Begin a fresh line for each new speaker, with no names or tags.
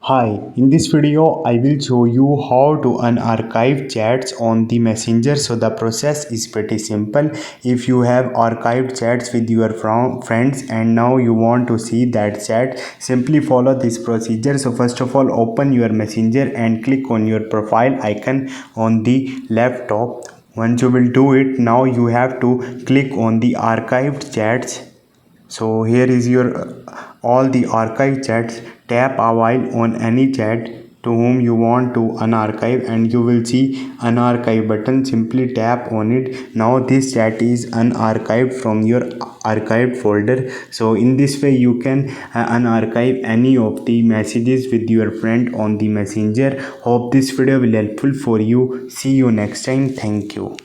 Hi, in this video I will show you how to unarchive chats on the messenger. So the process is pretty simple. If you have archived chats with your friends and now you want to see that chat, simply follow this procedure. So first of all, open your messenger and click on your profile icon on the left top. Once you will do it, now you have to click on the archived chats. So here is your all the archive chats. Tap a while on any chat to whom you want to unarchive and you will see unarchive button. Simply tap on it. Now this chat is unarchived from your archived folder. So in this way you can unarchive any of the messages with your friend on the messenger. Hope this video will helpful for you. See you next time. Thank you.